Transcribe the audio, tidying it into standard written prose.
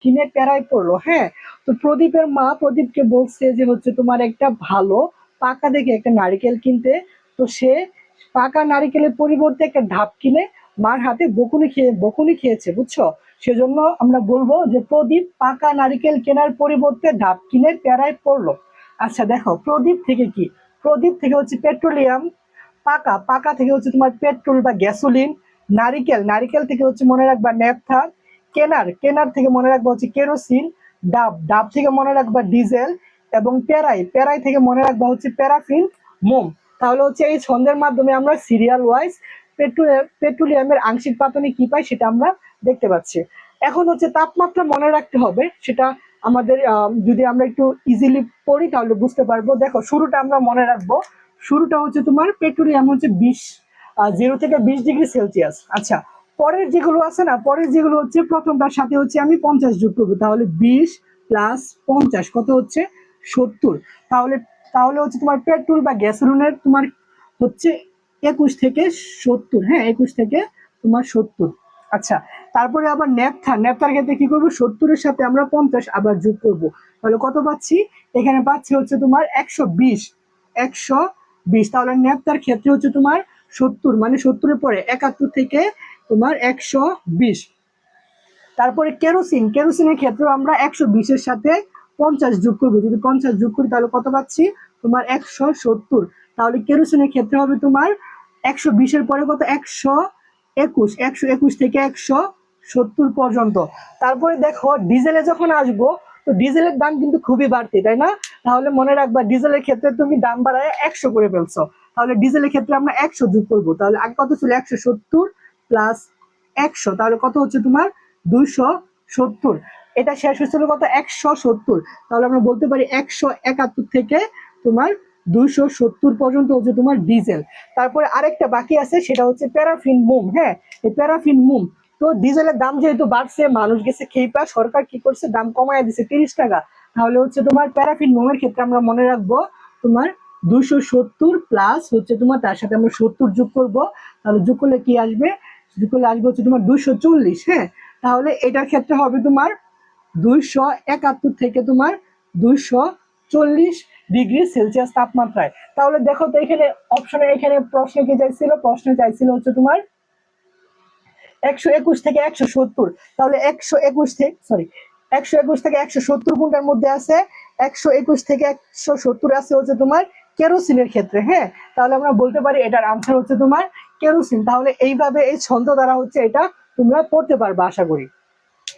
কিনে প্যারায় পড়লো। হ্যাঁ, তো প্রদীপের মা প্রদীপকে বলছে যে হচ্ছে তোমার একটা ভালো পাকা দেখে একটা নারিকেল কিনতে। তো সে পাকা নারিকেলের পরিবর্তে একটা ঢাব কিনে মার হাতে বকুনি খেয়েছে, বুঝছো? সেজন্য আমরা বলবো যে প্রদীপ পাকা নারিকেল কেনার পরিবর্তে ঢাব কিনে প্যারায় পড়লো। আচ্ছা দেখো, প্রদীপ থেকে কি? প্রদীপ থেকে হচ্ছে পেট্রোলিয়াম, পাকা পাকা থেকে হচ্ছে তোমার পেট্রোল বা গ্যাসোলিন, নারিকেল নারিকেল থেকে হচ্ছে মনে রাখবা ন্যাপথা, কেনার কেনার থেকে মনে রাখবা হচ্ছে কেরোসিন, ডাব ডাব থেকে মনে রাখবা ডিজেল, এবং প্যারাই প্যারাই থেকে মনে রাখবা হচ্ছে প্যারাফিন, মোম। তাহলে হচ্ছে এই ছন্দের মাধ্যমে আমরা সিরিয়াল ওয়াইজ পেট্রোলিয়ামের আংশিক পাতনে কি পাই সেটা আমরা দেখতে পাচ্ছি। এখন হচ্ছে তাপমাত্রা মনে রাখতে হবে, সেটা আমাদের যদি আমরা একটু ইজিলি পড়ি তাহলে বুঝতে পারবো। দেখো, শুরুটা আমরা মনে রাখবো। শুরুটা হচ্ছে তোমার পেট্রোলিয়াম হচ্ছে 0 থেকে 20 ডিগ্রি সেলসিয়াস। আচ্ছা, পরের যেগুলো আছে না, পরের যেগুলো হচ্ছে প্রথমটার সাথে হচ্ছে আমি 50 যোগ করবো, তাহলে 20 + 50 কত হচ্ছে 70। তাহলে তাহলে হচ্ছে তোমার পেট্রোল বা গ্যাসোলিনের তোমার হচ্ছে 21 থেকে 70। হ্যাঁ, 21 থেকে তোমার 70। আচ্ছা, তারপরে আবার ন্যাপথার ক্ষেত্রে কি করবো, 70-এর সাথে আমরা 50 আবার যোগ করব। তাহলে কত পাচ্ছি? এখানে পাচ্ছি হচ্ছে তোমার 120। তাহলে ন্যাপথার ক্ষেত্রে হচ্ছে তোমার 70, মানে 70-এর পরে 71 থেকে তোমার 120। তারপরে কেরোসিনের ক্ষেত্রে আমরা 120-এর সাথে 50 যোগ করবো। যদি 50 যোগ করি তাহলে কত পাচ্ছি? তোমার 170। তাহলে কেরোসিনের ক্ষেত্রে হবে তোমার 120-এর পরে কত? 121 থেকে 170 পর্যন্ত। তারপরে দেখো, ডিজেলে যখন আসবো, তো ডিজেলের দাম কিন্তু খুবই বাড়তি, তাই না? তাহলে মনে রাখবা, ডিজেলের ক্ষেত্রে তুমি দাম বাড়ায় 100 করে ফেলছো। তাহলে ডিজেলের ক্ষেত্রে আমরা 100 যোগ করবো। তাহলে আগে কত ছিল? 170 প্লাস 100, তাহলে কত হচ্ছে তোমার 270। এটা শেষ হয়েছিল কত? 170। তাহলে আমরা বলতে পারি 171 থেকে তোমার 270 পর্যন্ত হচ্ছে তোমার ডিজেল। তারপরে আরেকটা বাকি আছে, সেটা হচ্ছে প্যারাফিন মোম। হ্যাঁ, এই প্যারাফিন মোম। তো ডিজেলের দাম যেহেতু বাড়ছে, মানুষ গেছে খেইপা, সরকার কি করছে? দাম কমায় দিছে 30 টাকা। তাহলে হচ্ছে তোমার প্যারাফিন মোমের ক্ষেত্রে আমরা মনে রাখবো তোমার 270 প্লাস হচ্ছে তোমার তার সাথে আমরা 70 যোগ করবো। তাহলে যোগ করলে কি আসবে? যোগ করলে আসবে হচ্ছে তোমার 240। হ্যাঁ, তাহলে এটার ক্ষেত্রে হবে তোমার 271 থেকে তোমার 240 ডিগ্রি সেলসিয়াস তাপমাত্রায়। তাহলে দেখো তো, এখানে অপশনে, এখানে প্রশ্নে কি চাইছিল? প্রশ্নে চাইছিল হচ্ছে তোমার 121 থেকে 170। তাহলে 121 থেকে 170 কোনটার মধ্যে আছে? 121 থেকে 170 আছে হচ্ছে তোমার কেরোসিনের ক্ষেত্রে। হ্যাঁ, তাহলে আমরা বলতে পারি এটার আনসার হচ্ছে তোমার কেরোসিন। তাহলে এইভাবে এই ছন্দ দ্বারা হচ্ছে এটা তোমরা পড়তে পারবে আশা করি।